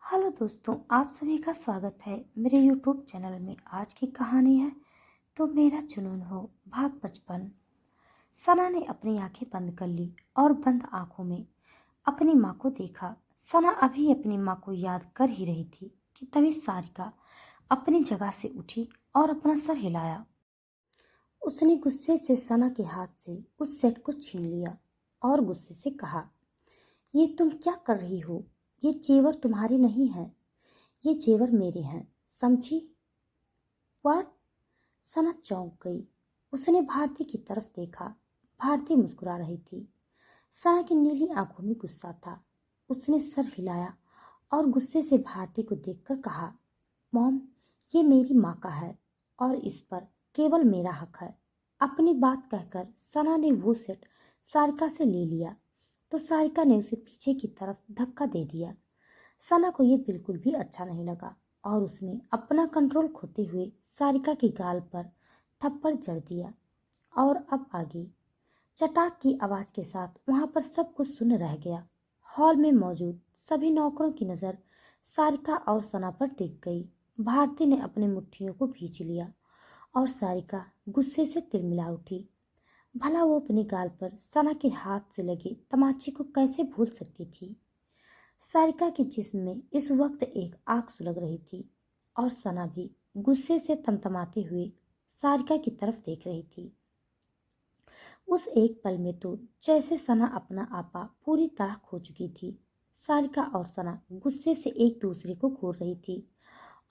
Hello दोस्तों, आप सभी का स्वागत है मेरे यूट्यूब चैनल में। आज की कहानी है तो मेरा जुनून हो, भाग 55। सना ने अपनी आंखें बंद कर ली और बंद आंखों में अपनी माँ को देखा। सना अभी अपनी माँ को याद कर ही रही थी कि तभी सारिका अपनी जगह से उठी और अपना सर हिलाया। उसने गुस्से से सना के हाथ से उस सेट को छीन लिया और गुस्से से कहा, ये तुम क्या कर रही हो? ये जेवर तुम्हारे नहीं है, ये जेवर मेरे हैं, समझी? व्हाट? सना चौंक गई। उसने भारती की तरफ देखा। भारती मुस्कुरा रही थी। सना की नीली आंखों में गुस्सा था। उसने सर हिलाया और गुस्से से भारती को देखकर कहा, मॉम, ये मेरी माँ का है और इस पर केवल मेरा हक है। अपनी बात कहकर सना ने वो सेट सारिका से ले लिया तो सारिका ने उसे पीछे की तरफ धक्का दे दिया। सना को यह बिल्कुल भी अच्छा नहीं लगा और उसने अपना कंट्रोल खोते हुए सारिका के गाल पर थप्पड़ जड़ दिया। और अब आगे चटाक की आवाज के साथ वहां पर सब कुछ सुन्न रह गया। हॉल में मौजूद सभी नौकरों की नजर सारिका और सना पर टिक गई। भारती ने अपनी मुट्ठियों को भींच लिया और सारिका गुस्से से तिलमिला उठी। भला वो अपने गाल पर सना के हाथ से लगे तमाचे को कैसे भूल सकती थी? सारिका के जिस्म में इस वक्त एक आग सुलग रही थी और सना भी गुस्से से तमतमाते हुए सारिका की तरफ देख रही थी। उस एक पल में तो जैसे सना अपना आपा पूरी तरह खो चुकी थी। सारिका और सना गुस्से से एक दूसरे को घूर रही थी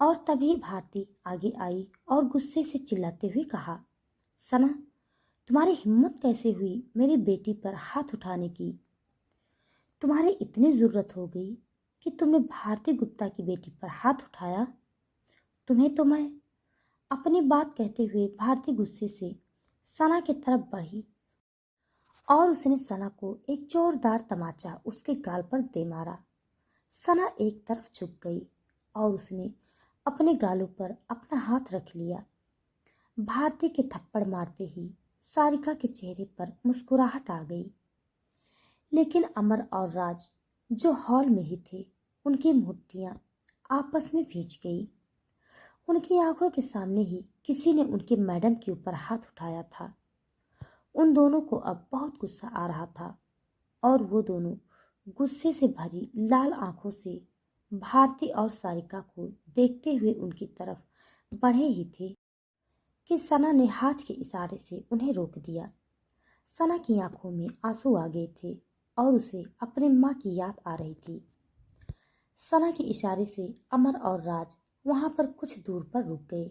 और तभी भारती आगे आई और गुस्से से चिल्लाते हुए कहा, सना, तुम्हारी हिम्मत कैसे हुई मेरी बेटी पर हाथ उठाने की? तुम्हारे इतनी जरूरत हो गई कि तुमने भारती गुप्ता की बेटी पर हाथ उठाया? तुम्हें तो मैं। अपनी बात कहते हुए भारती गुस्से से सना की तरफ बढ़ी और उसने सना को एक जोरदार तमाचा उसके गाल पर दे मारा। सना एक तरफ झुक गई और उसने अपने गालों पर अपना हाथ रख लिया। भारती के थप्पड़ मारते ही सारिका के चेहरे पर मुस्कुराहट आ गई, लेकिन अमर और राज जो हॉल में ही थे, उनकी मुट्ठियां आपस में भींच गई। उनकी आंखों के सामने ही किसी ने उनके मैडम के ऊपर हाथ उठाया था। उन दोनों को अब बहुत गुस्सा आ रहा था और वो दोनों गुस्से से भरी लाल आंखों से भारती और सारिका को देखते हुए उनकी तरफ बढ़े ही थे कि सना ने हाथ के इशारे से उन्हें रोक दिया। सना की आंखों में आंसू आ गए थे और उसे अपने माँ की याद आ रही थी। सना के इशारे से अमर और राज वहां पर कुछ दूर पर रुक गए।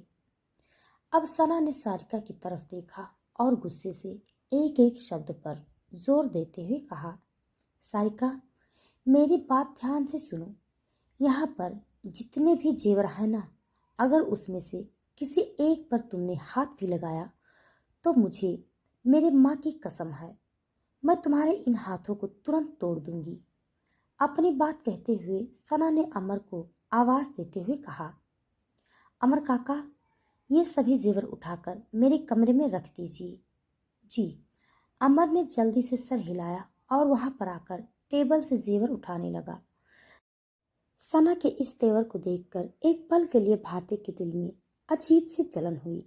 अब सना ने सारिका की तरफ देखा और गुस्से से एक एक शब्द पर जोर देते हुए कहा, सारिका, मेरी बात ध्यान से सुनो। यहाँ पर जितने भी जेवर है ना, अगर उसमें से किसी एक पर तुमने हाथ भी लगाया तो मुझे मेरे माँ की कसम है, मैं तुम्हारे इन हाथों को तुरंत तोड़ दूंगी। अपनी बात कहते हुए सना ने अमर को आवाज देते हुए कहा, अमर काका, ये सभी जेवर उठाकर मेरे कमरे में रख दीजिए। जी। अमर ने जल्दी से सर हिलाया और वहां पर आकर टेबल से जेवर उठाने लगा। सना के इस तेवर को देखकर एक पल के लिए भारती के दिल में अजीब सी जलन हुई।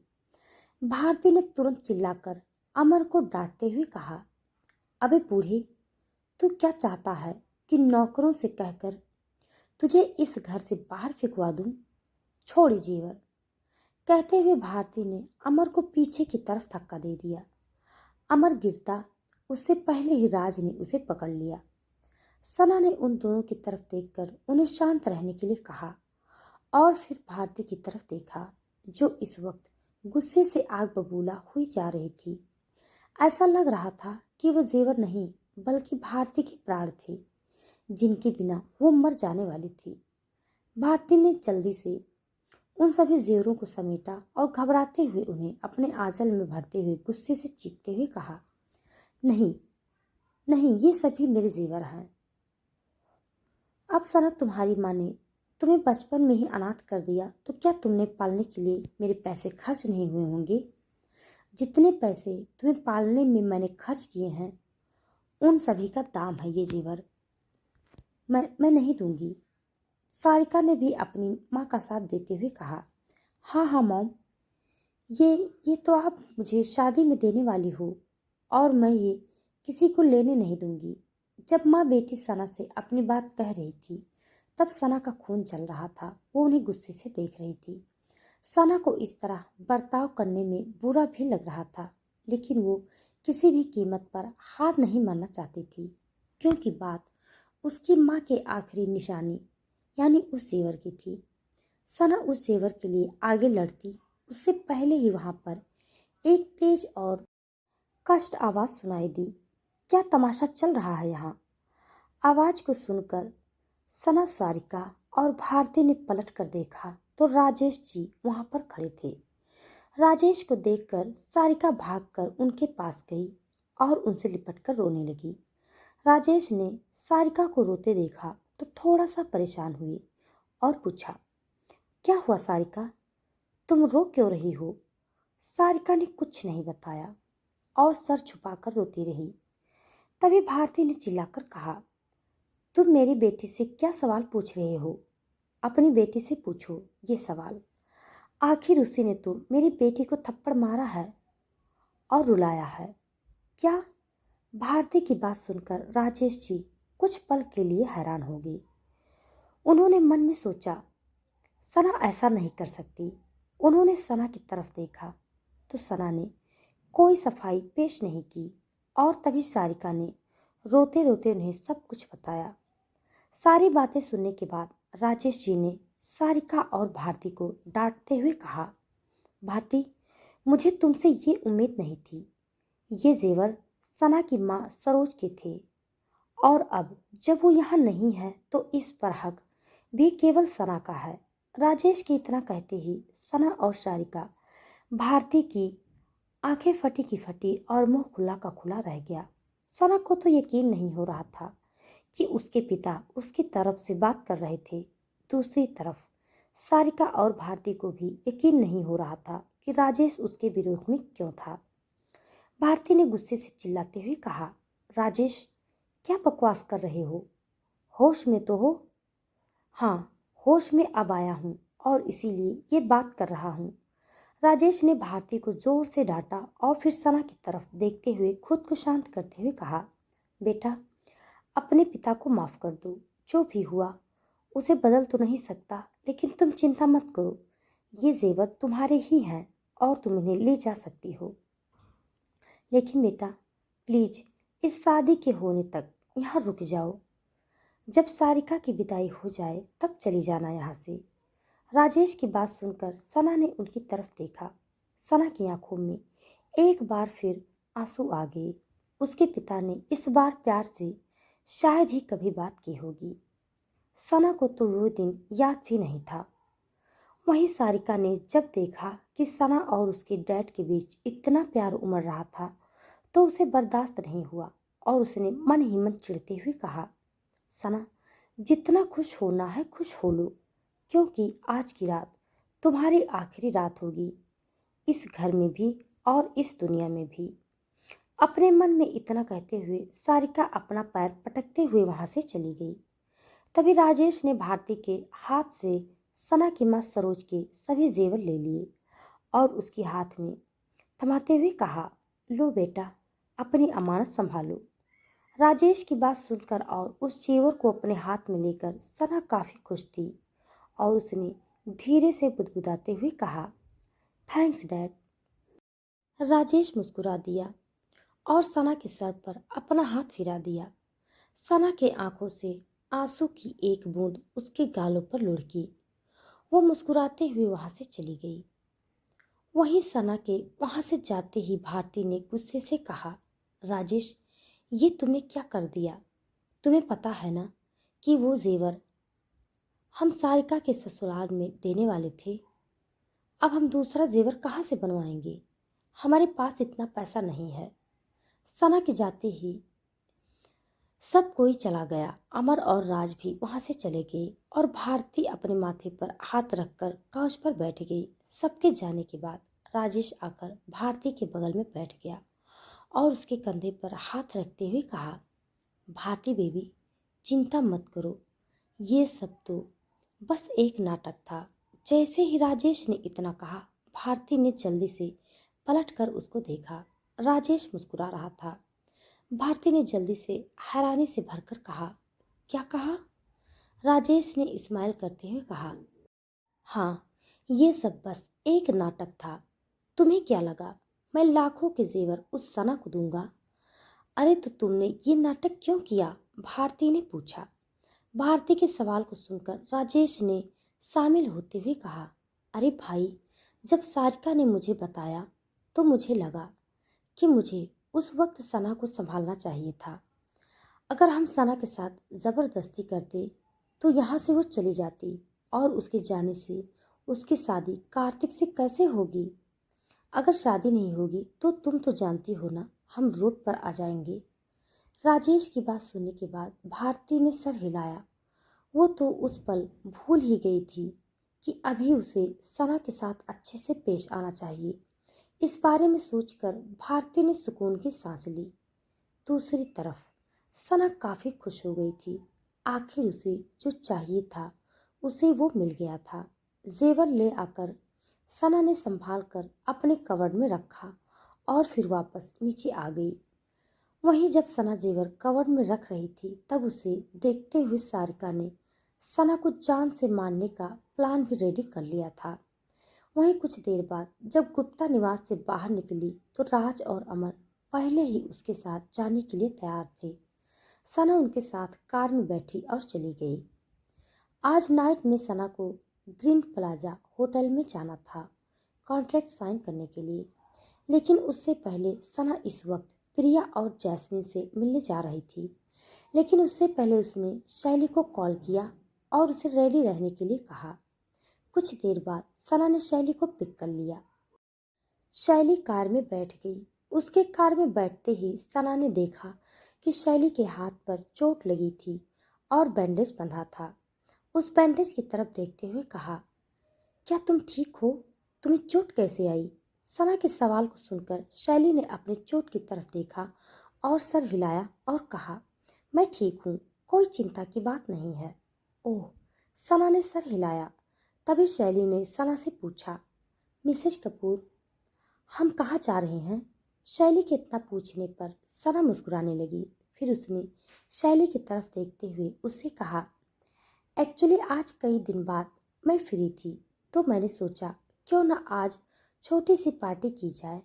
भारती ने तुरंत चिल्लाकर अमर को डांटते हुए कहा, अबे बूढ़े, तू क्या चाहता है कि नौकरों से कहकर तुझे इस घर से बाहर फेंकवा दूं? छोड़ जेवर। कहते हुए भारती ने अमर को पीछे की तरफ धक्का दे दिया। अमर गिरता उससे पहले ही राज ने उसे पकड़ लिया। सना ने उन दोनों की तरफ देखकर उन्हें शांत रहने के लिए कहा और फिर भारती की तरफ देखा, जो इस वक्त गुस्से से आग बबूला हुई जा रही थी। ऐसा लग रहा था कि वो जेवर नहीं बल्कि भारती के प्राण थे, जिनके बिना वो मर जाने वाली थी। भारती ने जल्दी से उन सभी जेवरों को समेटा और घबराते हुए उन्हें अपने आंचल में भरते हुए गुस्से से चीखते हुए कहा, नहीं नहीं, ये सभी मेरे जेवर हैं। अब सना, तुम्हारी माँ ने तुम्हें बचपन में ही अनाथ कर दिया तो क्या तुमने पालने के लिए मेरे पैसे खर्च नहीं हुए होंगे? जितने पैसे तुम्हें पालने में मैंने खर्च किए हैं, उन सभी का दाम है ये जेवर। मैं नहीं दूंगी। सारिका ने भी अपनी माँ का साथ देते हुए कहा, हाँ हाँ मॉम, ये ये तो आप मुझे शादी में देने वाली हो और मैं ये किसी को लेने नहीं दूंगी। जब माँ बेटी सना से अपनी बात कह रही थी तब सना का खून चल रहा था। वो उन्हें गुस्से से देख रही थी। सना को इस तरह बर्ताव करने में बुरा भी लग रहा था, लेकिन वो किसी भी कीमत पर हार नहीं मानना चाहती थी, क्योंकि बात उसकी माँ के आखिरी निशानी यानी उस जेवर की थी। सना उस जेवर के लिए आगे लड़ती उससे पहले ही वहां पर एक तेज और कष्ट आवाज सुनाई दी। क्या तमाशा चल रहा है यहाँ? आवाज को सुनकर सना, सारिका और भारती ने पलट कर देखा तो राजेश जी वहां पर खड़े थे। राजेश को देखकर सारिका भागकर उनके पास गई और उनसे लिपटकर रोने लगी। राजेश ने सारिका को रोते देखा तो थोड़ा सा परेशान हुए और पूछा, क्या हुआ सारिका, तुम रो क्यों रही हो? सारिका ने कुछ नहीं बताया और सर छुपाकर रोती रही। तभी भारती ने चिल्लाकर कहा, तुम मेरी बेटी से क्या सवाल पूछ रहे हो? अपनी बेटी से पूछो ये सवाल। आखिर उसी ने तो मेरी बेटी को थप्पड़ मारा है और रुलाया है। क्या? भारती की बात सुनकर राजेश जी कुछ पल के लिए हैरान हो गए। उन्होंने मन में सोचा, सना ऐसा नहीं कर सकती। उन्होंने सना की तरफ देखा तो सना ने कोई सफाई पेश नहीं की और तभी सारिका ने रोते रोते उन्हें सब कुछ बताया। सारी बातें सुनने के बाद राजेश जी ने सारिका और भारती को डांटते हुए कहा, भारती, मुझे तुमसे ये उम्मीद नहीं थी। ये जेवर सना की माँ सरोज के थे और अब जब वो यहाँ नहीं है तो इस पर हक भी केवल सना का है। राजेश के इतना कहते ही सना और सारिका भारती की आंखें फटी की फटी और मुंह खुला का खुला रह गया। सना को तो यकीन नहीं हो रहा था कि उसके पिता उसकी तरफ से बात कर रहे थे। दूसरी तरफ सारिका और भारती को भी यकीन नहीं हो रहा था कि राजेश उसके विरोध में क्यों था। भारती ने गुस्से से चिल्लाते हुए कहा, राजेश, क्या बकवास कर रहे हो? होश में तो हो? हाँ, होश में अब आया हूँ और इसीलिए ये बात कर रहा हूँ। राजेश ने भारती को जोर से डांटा और फिर सना की तरफ देखते हुए खुद को शांत करते हुए कहा, बेटा, अपने पिता को माफ कर दो। जो भी हुआ उसे बदल तो नहीं सकता, लेकिन तुम चिंता मत करो। ये जेवर तुम्हारे ही हैं और तुम इन्हें ले जा सकती हो। लेकिन बेटा, प्लीज इस शादी के होने तक यहाँ रुक जाओ। जब सारिका की विदाई हो जाए तब चली जाना यहाँ से। राजेश की बात सुनकर सना ने उनकी तरफ देखा। सना की आंखों में एक बार फिर आंसू आ गए। उसके पिता ने इस बार प्यार से शायद ही कभी बात की होगी। सना को तो वो दिन याद भी नहीं था। वहीं सारिका ने जब देखा कि सना और उसके डैड के बीच इतना प्यार उमड़ रहा था तो उसे बर्दाश्त नहीं हुआ और उसने मन ही मन चिढ़ते हुए कहा, सना, जितना खुश होना है खुश हो लो, क्योंकि आज की रात तुम्हारी आखिरी रात होगी, इस घर में भी और इस दुनिया में भी। अपने मन में इतना कहते हुए सारिका अपना पैर पटकते हुए वहां से चली गई। तभी राजेश ने भारती के हाथ से सना की मां सरोज के सभी जेवर ले लिए और उसके हाथ में थमाते हुए कहा, लो बेटा, अपनी अमानत संभालो। राजेश की बात सुनकर और उस जेवर को अपने हाथ में लेकर सना काफी खुश थी और उसने धीरे से बुदबुदाते हुए कहा, थैंक्स डैड। राजेश मुस्कुरा दिया और सना के सर पर अपना हाथ फिरा दिया। सना के आंखों से आंसू की एक बूंद उसके गालों पर लुढ़की। वो मुस्कुराते हुए वहां से चली गई। वहीं सना के वहां से जाते ही भारती ने गुस्से से कहा, राजेश, ये तुमने क्या कर दिया? तुम्हें पता है ना कि वो जेवर हम सारिका के ससुराल में देने वाले थे। अब हम दूसरा जेवर कहाँ से बनवाएंगे? हमारे पास इतना पैसा नहीं है। सना के जाते ही सब कोई चला गया। अमर और राज भी वहां से चले गए और भारती अपने माथे पर हाथ रखकर काउच पर बैठ गई। सबके जाने के बाद राजेश आकर भारती के बगल में बैठ गया और उसके कंधे पर हाथ रखते हुए कहा, भारती बेबी, चिंता मत करो, ये सब तो बस एक नाटक था। जैसे ही राजेश ने इतना कहा, भारती ने जल्दी से पलटकर उसको देखा। राजेश मुस्कुरा रहा था। भारती ने जल्दी से हैरानी से भरकर कहा, क्या कहा? राजेश ने स्माइल करते हुए कहा, हाँ, ये सब बस एक नाटक था। तुम्हें क्या लगा मैं लाखों के जेवर उस सना को दूंगा? अरे तो तुमने ये नाटक क्यों किया? भारती ने पूछा। भारती के सवाल को सुनकर राजेश ने शामिल होते हुए कहा, अरे भाई, जब सारिका ने मुझे बताया तो मुझे लगा कि मुझे उस वक्त सना को संभालना चाहिए था। अगर हम सना के साथ ज़बरदस्ती करते तो यहाँ से वो चली जाती और उसके जाने से उसकी शादी कार्तिक से कैसे होगी? अगर शादी नहीं होगी तो तुम तो जानती हो ना, हम रोड पर आ जाएंगे। राजेश की बात सुनने के बाद भारती ने सर हिलाया। वो तो उस पल भूल ही गई थी कि अभी उसे सना के साथ अच्छे से पेश आना चाहिए। इस बारे में सोचकर भारती ने सुकून की सांस ली। दूसरी तरफ सना काफी खुश हो गई थी। आखिर उसे जो चाहिए था उसे वो मिल गया था। जेवर ले आकर सना ने संभाल कर अपने कवर्ड में रखा और फिर वापस नीचे आ गई। वहीं जब सना जेवर कवर्ड में रख रही थी तब उसे देखते हुए सारिका ने सना को जान से मारने का प्लान भी रेडी कर लिया था। वहीं कुछ देर बाद जब गुप्ता निवास से बाहर निकली तो राज और अमर पहले ही उसके साथ जाने के लिए तैयार थे। सना उनके साथ कार में बैठी और चली गई। आज नाइट में सना को ग्रीन प्लाजा होटल में जाना था कॉन्ट्रैक्ट साइन करने के लिए। लेकिन उससे पहले सना इस वक्त प्रिया और जैस्मिन से मिलने जा रही थी। लेकिन उससे पहले उसने शैली को कॉल किया और उसे रेडी रहने के लिए कहा। कुछ देर बाद सना ने शैली को पिक कर लिया। शैली कार में बैठ गई। उसके कार में बैठते ही सना ने देखा कि शैली के हाथ पर चोट लगी थी और बैंडेज बंधा था। उस बैंडेज की तरफ देखते हुए कहा, क्या तुम ठीक हो? तुम्हें चोट कैसे आई? सना के सवाल को सुनकर शैली ने अपने चोट की तरफ देखा और सर हिलाया और कहा, मैं ठीक हूँ, कोई चिंता की बात नहीं है। ओह, सना ने सर हिलाया। तभी शैली ने सना से पूछा, मिसेज कपूर, हम कहाँ जा रहे हैं? शैली के इतना पूछने पर सना मुस्कुराने लगी। फिर उसने शैली की तरफ देखते हुए उससे कहा, एक्चुअली आज कई दिन बाद मैं फ्री थी तो मैंने सोचा क्यों ना आज छोटी सी पार्टी की जाए।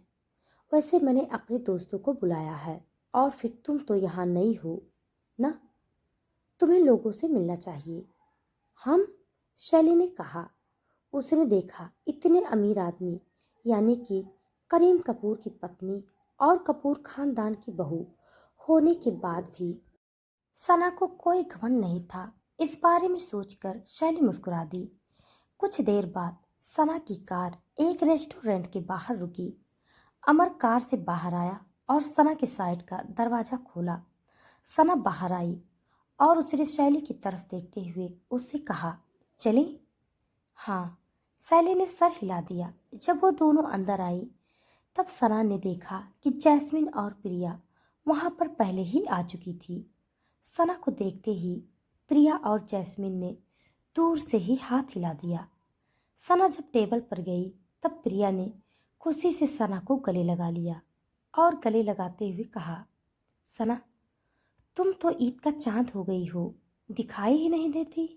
वैसे मैंने अपने दोस्तों को बुलाया है और फिर तुम तो यहाँ नई हो ना, तुम्हें लोगों से मिलना चाहिए। हम? शैली ने कहा। उसने देखा इतने अमीर आदमी यानी कि करीम कपूर की पत्नी और कपूर खानदान की बहू होने के बाद भी सना को कोई घमंड नहीं था। इस बारे में सोचकर शैली मुस्कुरा दी। कुछ देर बाद सना की कार एक रेस्टोरेंट के बाहर रुकी। अमर कार से बाहर आया और सना के साइड का दरवाजा खोला। सना बाहर आई और उसने शैली की तरफ देखते हुए उससे कहा, चलें? हाँ, शैली ने सर हिला दिया। जब वो दोनों अंदर आई तब सना ने देखा कि जैस्मिन और प्रिया वहां पर पहले ही आ चुकी थी। सना को देखते ही प्रिया और जैस्मिन ने दूर से ही हाथ हिला दिया। सना जब टेबल पर गई तब प्रिया ने खुशी से सना को गले लगा लिया और गले लगाते हुए कहा, सना, तुम तो ईद का चांद हो गई हो, दिखाई ही नहीं देती।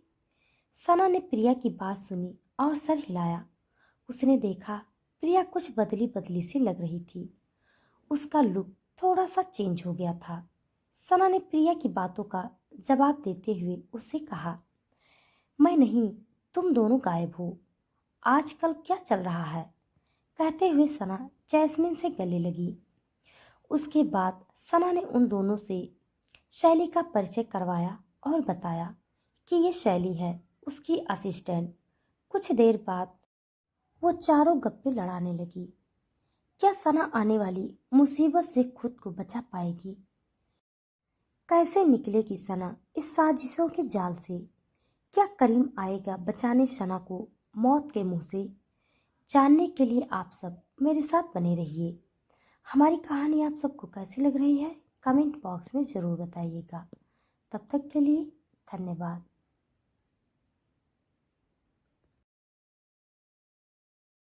सना ने प्रिया की बात सुनी और सर हिलाया। उसने देखा प्रिया कुछ बदली बदली सी लग रही थी। उसका लुक थोड़ा सा चेंज हो गया था। सना ने प्रिया की बातों का जवाब देते हुए उससे कहा, मैं नहीं, तुम दोनों गायब हो, आजकल क्या चल रहा है? कहते हुए सना जैस्मिन से गले लगी। उसके बाद सना ने उन दोनों से शैली का परिचय करवाया और बताया कि ये शैली है, उसकी असिस्टेंट। कुछ देर बाद वो चारों गप्पे लड़ाने लगी। क्या सना आने वाली मुसीबत से खुद को बचा पाएगी? कैसे निकलेगी सना इस साजिशों के जाल से? क्या करीम आएगा बचाने सना को मौत के मुंह से? जानने के लिए आप सब मेरे साथ बने रहिए। हमारी कहानी आप सबको कैसी लग रही है कमेंट बॉक्स में ज़रूर बताइएगा। तब तक के लिए धन्यवाद।